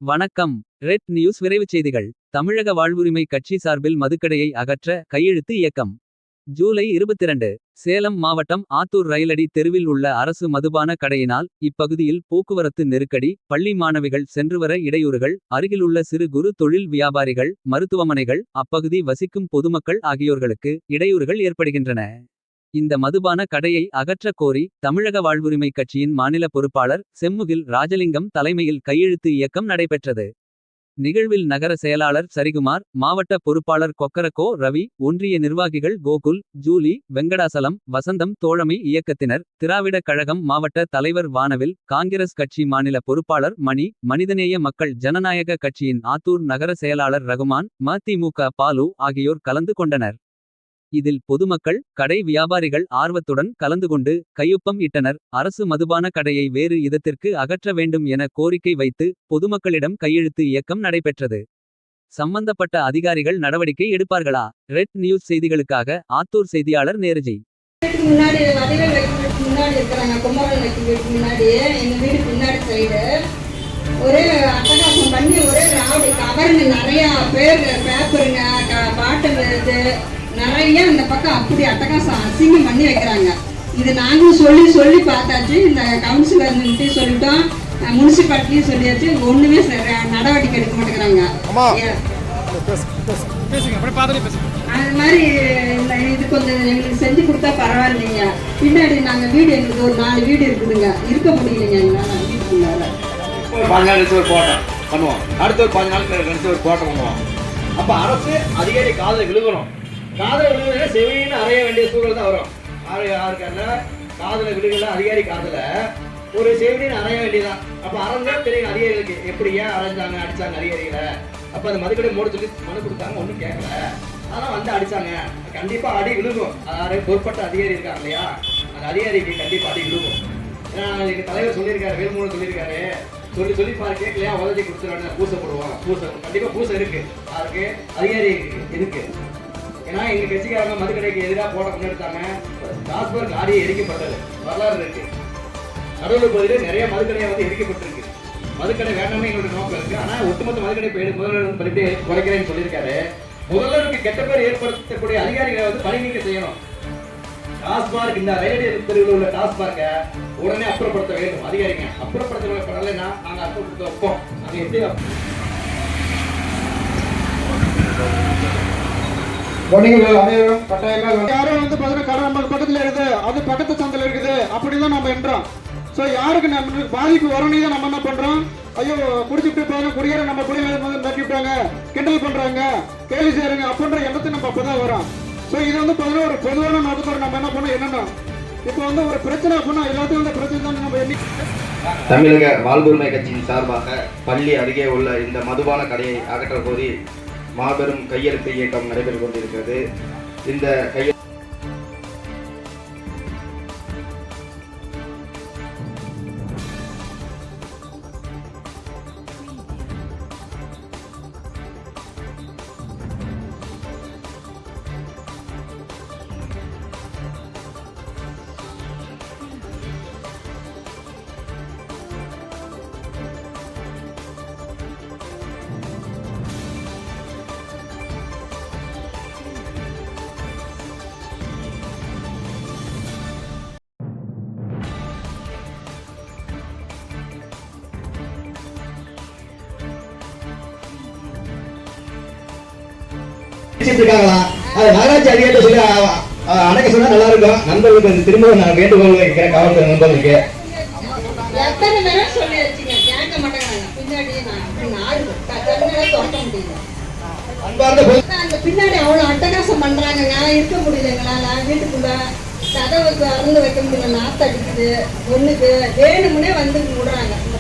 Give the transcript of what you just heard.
வணக்கம். Red news விரைவுச் செய்திகள். தமிழக வாழ்வுரிமை கட்சி சார்பில் மதுக்கடையை அகற்ற கையெழுத்து இயக்கம். ஜூலை 22. சேலம் மாவட்டம் ஆத்தூர் ரயிலடி தெருவில் உள்ள அரசு மதுபான கடையினால் இப்பகுதியில் போக்குவரத்து நெருக்கடி. பள்ளி மாணவிகள் சென்றுவர இடையூறுகள். அருகிலுள்ள சிறு குறு தொழில் வியாபாரிகள், மருத்துவமனைகள், அப்பகுதி வசிக்கும் பொதுமக்கள் ஆகியோர்களுக்கு இடையூறுகள் ஏற்படுகின்றன. இந்த மதுபான கடையை அகற்ற கோரி தமிழக வாழ்வுரிமை கட்சியின் மாநில பொறுப்பாளர் செம்முகில் ராஜலிங்கம் தலைமையில் கையெழுத்து இயக்கம் நடைபெற்றது. நிகழ்வில் நகர செயலாளர் சரிகுமார், மாவட்ட பொறுப்பாளர் கொக்கரக்கோ ரவி, ஒன்றிய நிர்வாகிகள் கோகுல், ஜூலி, வெங்கடாசலம், வசந்தம் தோழமை இயக்கத்தினர், திராவிட கழகம் மாவட்ட தலைவர் வானவில், காங்கிரஸ் கட்சி மாநில பொறுப்பாளர் மணி, மனிதநேய மக்கள் ஜனநாயக கட்சியின் ஆத்தூர் நகர செயலாளர் ரகுமான், மதிமுக பாலு ஆகியோர் கலந்து கொண்டனர். இதில் பொதுமக்கள், கடை வியாபாரிகள் ஆர்வத்துடன் கலந்து கொண்டு கையொப்பம் இட்டனர். அரசு மதுபான கடையை வேறு இதத்திற்கு அகற்ற வேண்டும் என கோரிக்கை வைத்து பொதுமக்களிடம் கையெழுத்து இயக்கம் நடைபெற்றது. சம்பந்தப்பட்ட அதிகாரிகள் நடவடிக்கை எடுப்பார்களா? ரெட் நியூஸ் செய்திகளுக்காக ஆத்தூர் செய்தியாளர் நேருஜி. முன்னாடி வடிவேல் வைக்கிறதுக்கு முன்னாடி இருக்கிறாங்க. குமரன் வைக்கிறதுக்கு முன்னாடி எங்க வீடு பின்னாடி சைடு ஒரே அட்டகாசம் பண்ணி ஒரே ராவடி கவருங்க, நிறைய பேர் பேப்பருங்க, பாட்டில் இது நிறைய இந்த பக்கம் அப்படி அட்டகாசம் அசிங்கம் பண்ணி வைக்கிறாங்க. இது நாங்களும் சொல்லி சொல்லி பார்த்தாச்சு. இந்த கவுன்சிலர்கிட்டையும் சொல்லிட்டோம், முனிசிபாலிட்டியும் சொல்லியாச்சு. ஒண்ணுமே நடவடிக்கை எடுக்க மாட்டேங்கிறாங்க. அது மாதிரி இது கொஞ்சம் எங்களுக்கு செஞ்சு கொடுத்தா பரவாயில்லைங்க. பின்னாடி நாங்க வீடு எங்களுக்கு ஒரு 4 வீடு இருக்குதுங்க, இருக்க முடியலைங்க எங்களால வீட்டுக்குள்ளார. 15 நாள் கழிச்சு ஒரு போராட்டம் பண்ணுவோம், அடுத்த ஒரு 15 நாள் கழிச்சு ஒரு போராட்டம் பண்ணுவோம். அப்ப அரசு அதிகாரி காதல விழுகணும். காதல விழுகுதுன்னா செவின்னு அறைய வேண்டிய சூழல் தான் வரும். யாருக்கான காதல விழுகல, அதிகாரி காதல ஒரு செவின்னு அறைய வேண்டியதான். அப்ப அறந்தா தெரியும் அதிகாரிகளுக்கு எப்படி ஏன் அரைஞ்சாங்க அடிச்சாங்க அதிகாரிகளை. அப்ப அந்த மதுக்கடை மூட சொல்லி மனு கொடுத்தாங்க, ஒன்றும் கேட்கல. ஆனால் வந்து அடிச்சாங்க, கண்டிப்பா அடி விழுகும். அதாவது பொறுப்பட்ட அதிகாரி இருக்காங்க இல்லையா, அந்த அதிகாரிக்கு கண்டிப்பா அடி விழுகும். ஏன்னா எங்க தலைவர் சொல்லியிருக்காரு, வேல்மூலம் சொல்லியிருக்காரு, சொல்லி சொல்லி பாரு கேட்கலையா உதவி கொடுத்துருவாங்க, பூசப்படுவோம். கண்டிப்பா பூசை இருக்கு, அதுக்கு அதிகாரி இருக்கு. ஏன்னா எங்க கட்சிக்காரங்க மதுக்கடைக்கு எதிராக போட முன்னெடுத்தாங்க. டாஸ்மாக் லாரியை எரிக்கப்பட்டது வரலாறு இருக்கு. கடலூர் பகுதியில் நிறைய மதுக்கடையை வந்து எரிக்கப்பட்டிருக்கு. மதுக்கடை வேண்டாமே எங்களோட நோக்கம் இருக்கு. ஆனா ஒட்டுமொத்த மதுக்கடை முதல்வர் பண்ணிட்டு குறைக்கிறேன்னு சொல்லியிருக்காரு. முதல்வருக்கு கெட்ட பேர் ஏற்படுத்தக்கூடிய அதிகாரிகளை வந்து பணி நீக்க செய்யணும். டாஸ்மார்க் இந்த ரயில்வே தெருவில் உள்ள டாஸ்மார்க்க உடனே அப்புறப்படுத்த வேண்டும் அதிகாரிங்க. அப்புறப்படுத்தப்படலைன்னா நாங்க அப்புறப்படுத்த வைப்போம். நாங்க எப்படி யாரும் வந்து பக்கத்துல இருக்குது, அது பக்கத்து சந்தையில் இருக்குது, அப்படிதான் நம்ம என்றோம். ஸோ யாருக்கு நம்ம பாதிப்பு வரணும் தான் நம்ம என்ன பண்றோம்? ஐயோ குடிச்சுட்டு போங்க, குடியேற நம்ம குடியேற தட்டி விட்டாங்க, கிண்டல் பண்றாங்க, கேள்வி செய்யறாங்க அப்படின்ற எண்ணத்தை நம்ம அப்பதான் வரோம். ஸோ இது வந்து ஒரு பொதுவான நோக்கத்தோடு நம்ம என்ன பண்ணோம், என்னன்னா இப்போ வந்து ஒரு பிரச்சனை அப்படின்னா எல்லாத்தையும் வந்து பிரச்சனை தான் நம்ம எண்ணி. தமிழக வாழ்வுரிமை கட்சியின் சார்பாக பள்ளி அருகே உள்ள இந்த மதுபான கடையை அகற்ற கோரி மாபெரும் கையெழுத்து இயக்கம் நடைபெற்றுக் கொண்டிருக்கிறது. இந்த கையெழுத்து நகராட்சி அதிகாரிட்ட சொல்லி அணைக்க சொன்னா நல்லா இருக்கும். நண்பர்களுக்கு திரும்ப நான் வேண்டுகோள் வைக்கிறேன், காவல்துறை நண்பர்களுக்கு. எத்தனை தடவை சொல்லி வச்சுங்க, கேட்க மாட்டேங்கிறாங்க. பின்னாடி அந்த பின்னாடி அவ்வளவு அட்டகாசம் பண்றாங்க, இருக்க முடியல எங்களால. வீட்டுக்குள்ள கதவுக்கு அறந்து வைக்க முடியல, நாத்து அடிக்குது. ஒண்ணுக்கு வேணுமுனே வந்து விடுறாங்க. இந்த